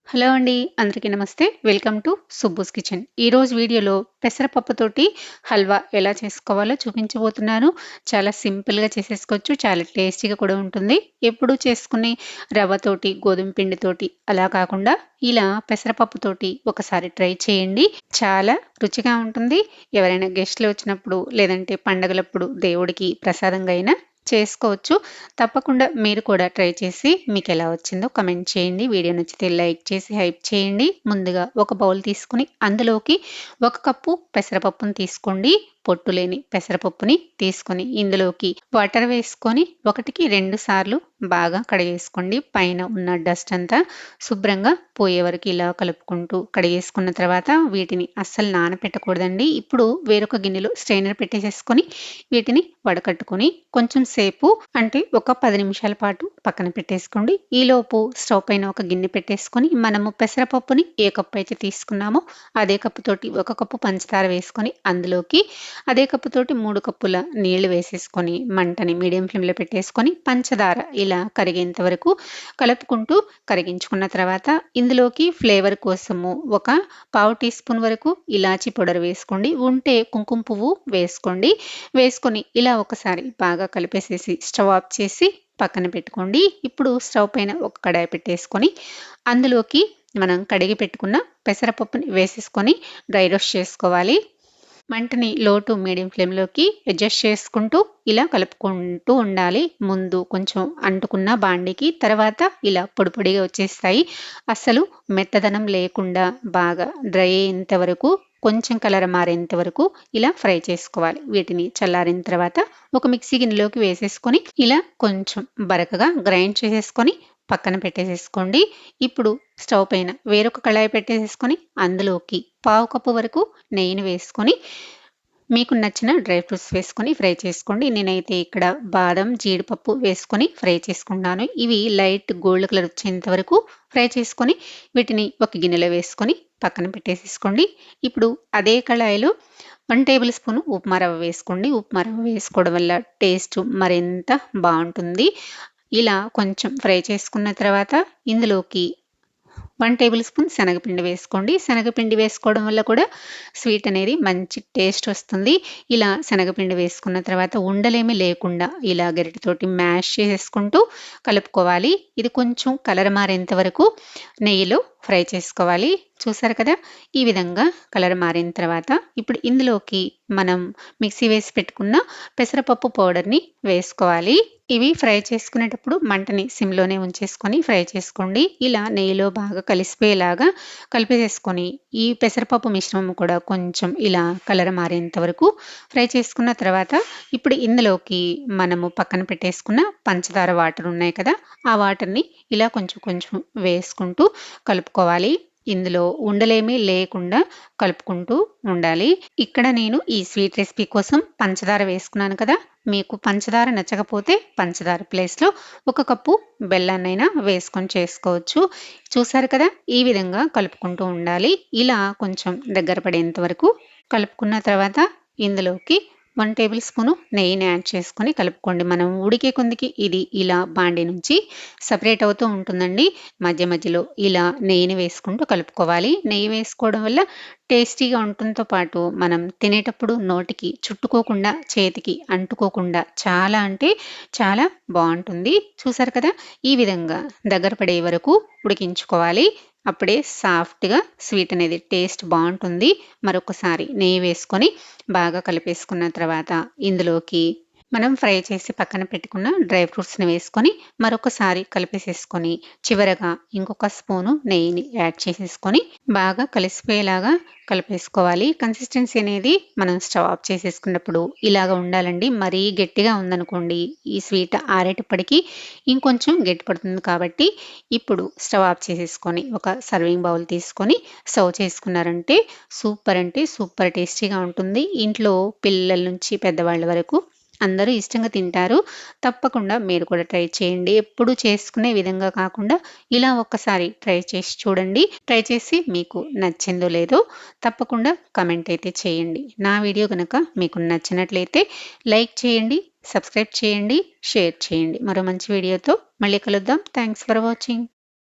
Hello అండి. అందరికీ నమస్తే. Welcome to Subbu's kitchen. ఈరోజు వీడియోలో పెసరపప్పుతోటి హల్వా ఎలా చేసుకోవాలో చూపించబోతున్నాను. చాలా సింపుల్‌గా చేసేసుకోవచ్చు. చాలా టేస్టీగా కూడా ఉంటుంది. ఎప్పుడూ చేసుకునే రవ్వతోటి, గోధుమ పిండితోటి అలా కాకుండా ఇలా పెసరపప్పుతోటి ఒకసారి ట్రై చేయండి. చాలా రుచిగా ఉంటుంది. ఎవరైనా గెస్ట్‌లు వచ్చినప్పుడు లేదంటే పండగలప్పుడు దేవుడికి ప్రసాదంగా అయినా చేసుకోవచ్చు. తప్పకుండా మీరు కూడా ట్రై చేసి మీకెలా వచ్చిందో కామెంట్ చేయండి. వీడియో నచ్చితే లైక్ చేసి హైప్ చేయండి. ముందుగా ఒక బౌల్ తీసుకొని అందులోకి 1 కప్పు పెసరపప్పుని తీసుకోండి. పొట్టు లేని పెసరపప్పుని తీసుకొని ఇందులోకి వాటర్ వేసుకొని 1కి 2 సార్లు బాగా కడిగేసుకోండి. పైన ఉన్న డస్ట్ అంతా శుభ్రంగా పోయే వరకు ఇలా కలుపుకుంటూ కడిగేసుకున్న తర్వాత వీటిని అస్సలు నానపెట్టకూడదండి. ఇప్పుడు వేరొక గిన్నెలో స్ట్రైనర్ పెట్టేసేసుకొని వీటిని వడకట్టుకొని కొంచెం సేపు అంటే ఒక 10 నిమిషాల పాటు పక్కన పెట్టేసుకోండి. ఈలోపు స్టవ్ పైన ఒక గిన్నె పెట్టేసుకొని మనము పెసరపప్పుని ఏ కప్పు అయితే తీసుకున్నామో అదే కప్పుతోటి 1 కప్పు పంచదార వేసుకొని అందులోకి అదే కప్పుతోటి 3 కప్పుల నీళ్లు వేసేసుకొని మంటని మీడియం ఫ్లేమ్లో పెట్టేసుకొని పంచదార ఇలా కరిగేంత వరకు కలుపుకుంటూ కరిగించుకున్న తర్వాత ఇందులోకి ఫ్లేవర్ కోసము ఒక పావు టీ స్పూన్ వరకు ఇలాచీ పౌడర్ వేసుకోండి. ఉంటే కుంకుమ పువ్వు వేసుకోండి. వేసుకొని ఇలా ఒకసారి బాగా కలిపేసేసి స్టవ్ ఆఫ్ చేసి పక్కన పెట్టుకోండి. ఇప్పుడు స్టవ్ పైన ఒక కడాయి పెట్టేసుకొని అందులోకి మనం కడిగి పెట్టుకున్న పెసరపప్పుని వేసేసుకొని డ్రై రోస్ట్ చేసుకోవాలి. మంటని లో టు మీడియం ఫ్లేమ్లోకి అడ్జస్ట్ చేసుకుంటూ ఇలా కలుపుకుంటూ ఉండాలి. ముందు కొంచెం అంటుకున్న బాండికి తర్వాత ఇలా పొడి పొడిగా వచ్చేస్తాయి. అస్సలు మెత్తదనం లేకుండా బాగా డ్రై అయ్యేంత వరకు కొంచెం కలర్ మారేంత వరకు ఇలా ఫ్రై చేసుకోవాలి. వీటిని చల్లారిన తర్వాత ఒక మిక్సీ గిన్నెలోకి వేసేసుకొని ఇలా కొంచెం బరకగా గ్రైండ్ చేసేసుకొని పక్కన పెట్టేసేసుకోండి. ఇప్పుడు స్టవ్ పైన వేరొక కళాయి పెట్టేసేసుకొని అందులోకి పావు కప్పు వరకు నెయ్యిని వేసుకొని మీకు నచ్చిన డ్రై ఫ్రూట్స్ వేసుకొని ఫ్రై చేసుకోండి. నేనైతే ఇక్కడ బాదం, జీడిపప్పు వేసుకొని ఫ్రై చేసుకున్నాను. ఇవి లైట్ గోల్డ్ కలర్ వచ్చేంత వరకు ఫ్రై చేసుకొని వీటిని ఒక గిన్నెలో వేసుకొని పక్కన పెట్టేసేసుకోండి. ఇప్పుడు అదే కళాయిలో 1 టేబుల్ స్పూన్ ఉప్మా రవ్వ వేసుకోండి. ఉప్మా రవ్వ వేసుకోవడం వల్ల టేస్ట్ మరింత బాగుంటుంది. ఇలా కొంచెం ఫ్రై చేసుకున్న తర్వాత ఇందులోకి 1 టేబుల్ స్పూన్ శనగపిండి వేసుకోండి. శనగపిండి వేసుకోవడం వల్ల కూడా స్వీట్ అనేది మంచి టేస్ట్ వస్తుంది. ఇలా శనగపిండి వేసుకున్న తర్వాత ఉండలేమి లేకుండా ఇలా గరిటెతోటి మ్యాష్ చేసేసుకుంటూ కలుపుకోవాలి. ఇది కొంచెం కలర్ మారేంత వరకు నెయ్యిలో ఫ్రై చేసుకోవాలి. చూసారు కదా, ఈ విధంగా కలర్ మారిన తర్వాత ఇప్పుడు ఇందులోకి మనం మిక్సీ వేసి పెట్టుకున్న పెసరపప్పు పౌడర్ని వేసుకోవాలి. ఇవి ఫ్రై చేసుకునేటప్పుడు మంటని సిమ్లోనే ఉంచేసుకొని ఫ్రై చేసుకోండి. ఇలా నెయ్యిలో బాగా కలిసిపోయేలాగా కలిపేసేసుకొని ఈ పెసరపప్పు మిశ్రమం కూడా కొంచెం ఇలా కలర్ మారేంత వరకు ఫ్రై చేసుకున్న తర్వాత ఇప్పుడు ఇందులోకి మనము పక్కన పెట్టేసుకున్న పంచదార వాటర్ ఉన్నాయి కదా, ఆ వాటర్ని ఇలా కొంచెం కొంచెం వేసుకుంటూ కలుపుకోవాలి. ఇందులో ఉండలేమీ లేకుండా కలుపుకుంటూ ఉండాలి. ఇక్కడ నేను ఈ స్వీట్ రెసిపీ కోసం పంచదార వేసుకున్నాను కదా, మీకు పంచదార నచ్చకపోతే పంచదార ప్లేస్లో 1 కప్పు బెల్లాన్నైనా వేసుకొని చేసుకోవచ్చు. చూసారు కదా, ఈ విధంగా కలుపుకుంటూ ఉండాలి. ఇలా కొంచెం దగ్గర పడేంత వరకు కలుపుకున్న తర్వాత ఇందులోకి 1 టేబుల్ స్పూను నెయ్యిని యాడ్ చేసుకొని కలుపుకోండి. మనం ఉడికే కొందికి ఇది ఇలా బాండి నుంచి సపరేట్ అవుతూ ఉంటుందండి. మధ్య మధ్యలో ఇలా నెయ్యిని వేసుకుంటూ కలుపుకోవాలి. నెయ్యి వేసుకోవడం వల్ల టేస్టీగా ఉండటంతో పాటు మనం తినేటప్పుడు నోటికి చుట్టుకోకుండా చేతికి అంటుకోకుండా చాలా అంటే చాలా బాగుంటుంది. చూసారు కదా, ఈ విధంగా దగ్గర పడే వరకు ఉడికించుకోవాలి. అప్పుడే సాఫ్ట్గా స్వీట్ అనేది టేస్ట్ బాగుంటుంది. మరొకసారి నెయ్యి వేసుకొని బాగా కలిపేసుకున్న తర్వాత ఇందులోకి మనం ఫ్రై చేసి పక్కన పెట్టుకున్న డ్రై ఫ్రూట్స్ని వేసుకొని మరొకసారి కలిపేసేసుకొని చివరగా ఇంకొక స్పూను నెయ్యిని యాడ్ చేసేసుకొని బాగా కలిసిపోయేలాగా కలిపేసుకోవాలి. కన్సిస్టెన్సీ అనేది మనం స్టవ్ ఆఫ్ చేసేసుకున్నప్పుడు ఇలాగ ఉండాలండి. మరీ గట్టిగా ఉందనుకోండి ఈ స్వీట్ ఆరేటప్పటికి ఇంకొంచెం గట్టి పడుతుంది. కాబట్టి ఇప్పుడు స్టవ్ ఆఫ్ చేసేసుకొని ఒక సర్వింగ్ బౌల్ తీసుకొని సర్వ్ చేసుకున్నారంటే సూపర్ టేస్టీగా ఉంటుంది. ఇంట్లో పిల్లల నుంచి పెద్దవాళ్ళ వరకు అందరూ ఇష్టంగా తింటారు. తప్పకుండా మీరు కూడా ట్రై చేయండి. ఎప్పుడు చేసుకునే విధంగా కాకుండా ఇలా ఒక్కసారి ట్రై చేసి చూడండి. ట్రై చేసి మీకు నచ్చిందో లేదో తప్పకుండా కామెంట్ అయితే చేయండి. నా వీడియో కనుక మీకు నచ్చినట్లయితే లైక్ చేయండి, సబ్స్క్రైబ్ చేయండి, షేర్ చేయండి. మరో మంచి వీడియోతో మళ్ళీ కలుద్దాం. Thanks for watching.